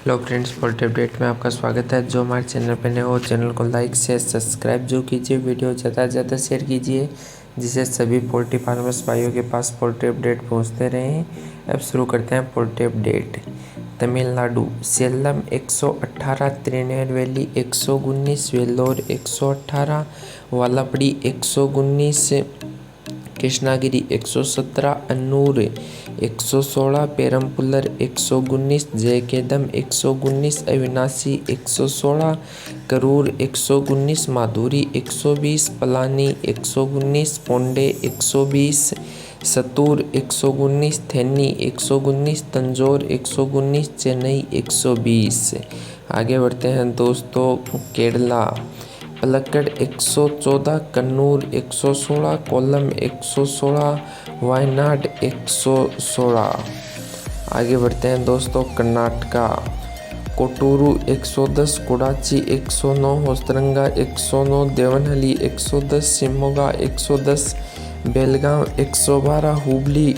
Hello friends, poultry update में आपका स्वागत है। जो हमारे चैनल पर नए हो चैनल को लाइक शेयर सब्सक्राइब जो कीजिए, वीडियो ज़्यादा से ज़्यादा शेयर कीजिए जिससे सभी पोल्ट्री फार्मर्स भाइयों के पास पोल्ट्री अपडेट पहुंचते रहें। अब शुरू करते हैं पोल्ट्री अपडेट। तमिलनाडु सेलम 118, तिरुनेलवेली 119, वेल्लोर 118, वालापड़ी 119, कृष्णागिरी 117, अन्नूर 116, पेरम्पुलर 119, जयकेदम 119, अविनाशी 116, करूर 119, माधुरी 120, पलानी 119, पोंडे 120, सतूर 119, थेनी 119, तंजौर 119, चेन्नई 120। आगे बढ़ते हैं दोस्तों। केरला पलक्कड़ 114, कन्नूर 116, कोल्लम 116, वायनाड 116। आगे बढ़ते हैं दोस्तों। कर्नाटका कोटूरू 110, कुडाची 109, होसरंगा 109, देवनहली 110, शिमोगा 110, बेलगांव 112, हुबली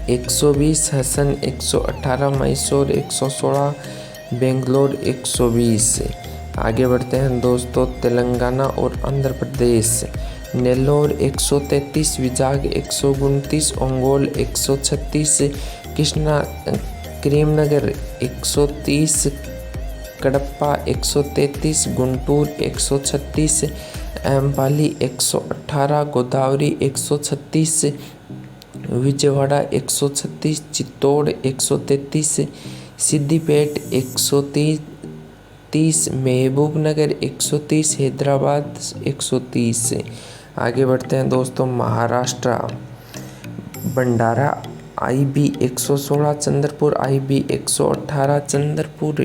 120, हसन 118, मैसूर 116, बेंगलोर 120। आगे बढ़ते हैं दोस्तों। तेलंगाना और आंध्र प्रदेश नेल्लोर 133, विजाग 129, ओंगोल 136, कृष्णा करीमनगर 130, कडप्पा 133, गुंटूर 136, एम्पाली 118, गोदावरी 136, विजयवाड़ा 136, चित्तौड़ 133, सिद्दीपेट 130, महबूबनगर 130, हैदराबाद 130। आगे बढ़ते हैं दोस्तों। महाराष्ट्र भंडारा IB 116, Chandrapur IB 118, Chandrapur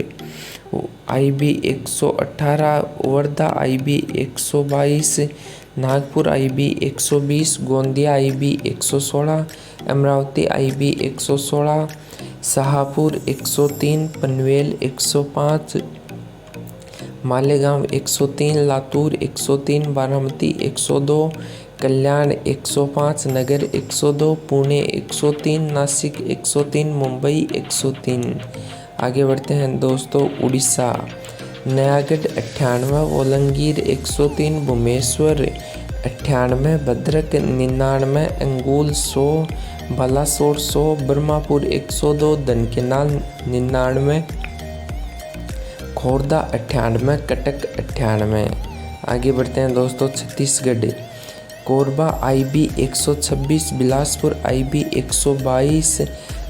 IB 118, Wardha IB 122, Nagpur IB 120, Gondia IB 116, Amravati IB 116, Shahpur 103, Panvel 105, Malegaon 103, Latur 103, Baramati 102, कल्याण 105, नगर 102, पुणे 103, नासिक 103, मुंबई 103। आगे बढ़ते हैं दोस्तों। उड़ीसा नयागढ़ 98, ओलंगीर 103, भुवनेश्वर 98, भद्रक 99, अंगुल 100, बालासोर 100, ब्रह्मपुर 102, धनकेनाल 99, खोर्धा 98, कटक 98। आगे बढ़ते हैं दोस्तों। Chhattisgarh Korba IB 126, Bilaspur IB 122,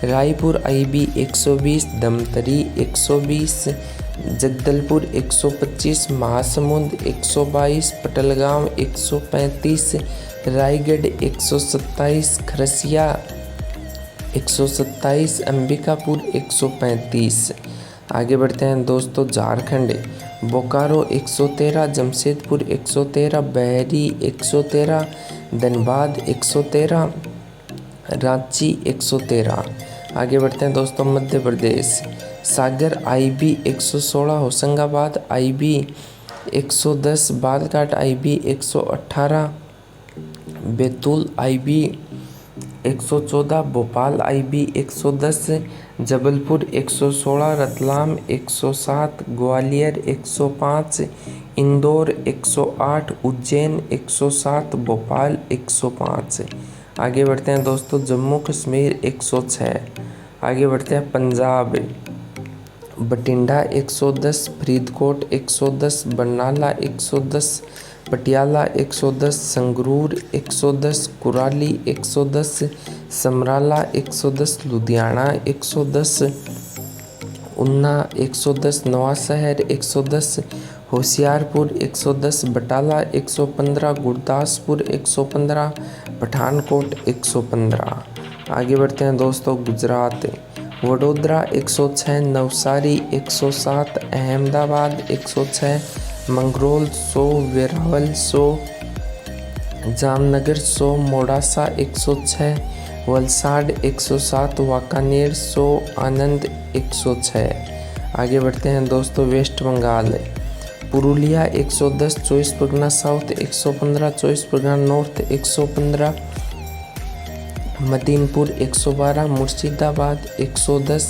Raipur IB 120, Dhamtari 120, Jagdalpur 125, Mahasamund 122, पटलगांव 135, Raigarh 127, Kharsia 127, Ambikapur 135। आगे बढ़ते हैं दोस्तों। झारखंड बोकारो 113, जमशेदपुर 113, बहरी 113, धनबाद 113, रांची 113। आगे बढ़ते हैं दोस्तों। मध्य प्रदेश सागर IB 116, Hoshangabad IB 110, Balaghat IB 118, Betul IB 114, Bhopal IB 110, Jabalpur 116, Ratlam 107, Gwalior 105, Indore 108, Ujjain 107, Bhopal 105। आगे बढ़ते हैं दोस्तों। जम्मू कश्मीर 106। आगे बढ़ते हैं पंजाब बठिंडा 110, फरीदकोट 110, बरनाला 110, पटियाला 110, संगरूर 110, कुराली 110, समराला 110, लुधियाना 110, उन्ना 110, नवांशहर 110, होशियारपुर 110, बटाला 115, गुरदासपुर 115, पठानकोट 115। आगे बढ़ते हैं दोस्तों। गुजरात वडोदरा 106, नवसारी 107, अहमदाबाद 106, मंगरोल 100, वेरावल 100, जामनगर 100, मोडासा 106, वलसाड 107, वाकानेर 100, आनंद 106। आगे बढ़ते हैं दोस्तों। West Bengal Purulia 110, 24 Parganas South 115, 24 Parganas North 115, Midnapore 112, Murshidabad 110,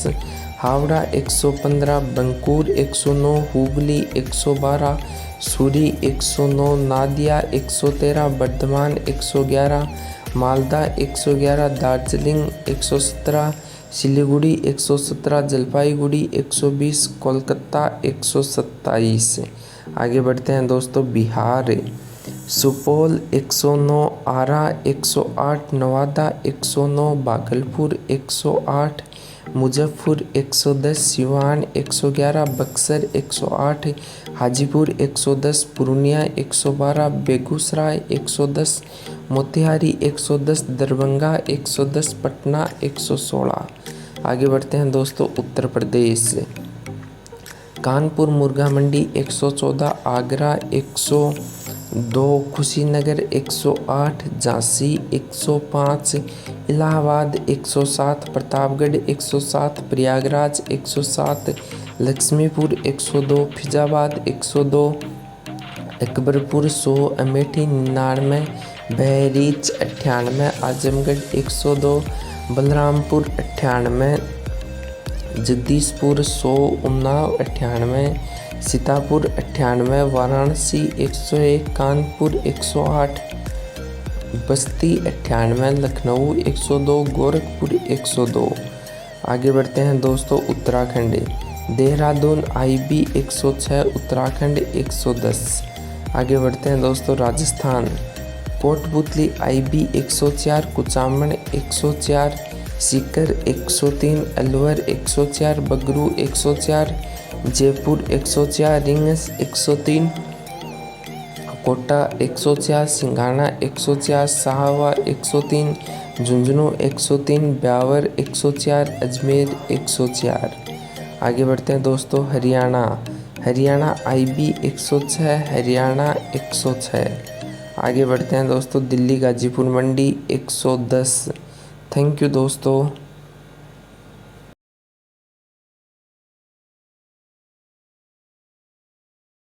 Howrah 115, Bankura 109, Hooghly 112, Suri 109, Nadia 113, Bardhaman 111, Malda 111, Darjeeling 117, Siliguri 117, Jalpaiguri 120, Kolkata 127। आगे बढ़ते हैं दोस्तों बिहार। सुपौल 109, आरा 108, नवादा 109, भागलपुर 108, मुजफ्फर 110, सिवान 111, बक्सर 108, हाजीपुर 110, पूर्णिया 112, बेगूसराय 110, मोतिहारी 110, दरभंगा 110, पटना 116। आगे बढ़ते हैं दोस्तों उत्तर प्रदेश। कानपुर मुर्गा मंडी 114, आगरा 102, कुशीनगर 108, झांसी 105, इलाहाबाद 107, प्रतापगढ़ 107, प्रयागराज 107, लक्ष्मीपुर 102, फिजाबाद 102, अकबरपुर 100, अमेठी 99, बहरीच 98, आजमगढ़ 102, बलरामपुर 98, जगदीशपुर 100, उन्नाव 98, सीतापुर 98, वाराणसी 101, कानपुर 108, बस्ती 98, लखनऊ 102, गोरखपुर 102। आगे बढ़ते हैं दोस्तों उत्तराखंड। देहरादून IB 106, उत्तराखंड 110। आगे बढ़ते हैं दोस्तों राजस्थान। Kotputli IB 104, Kuchaman 104, Sikar 103, Alwar 104, Bagru 104, Jaipur 104, rings 103, Kota 104, Singhana 104, साहवा 103, Jhunjhunu 103, Beawar 104, Ajmer 104। आगे बढ़ते हैं दोस्तों हरियाणा। हरियाणा IB 106, हरियाणा 106। आगे बढ़ते हैं दोस्तों दिल्ली गाजीपुर मंडी 110। थैंक यू दोस्तों।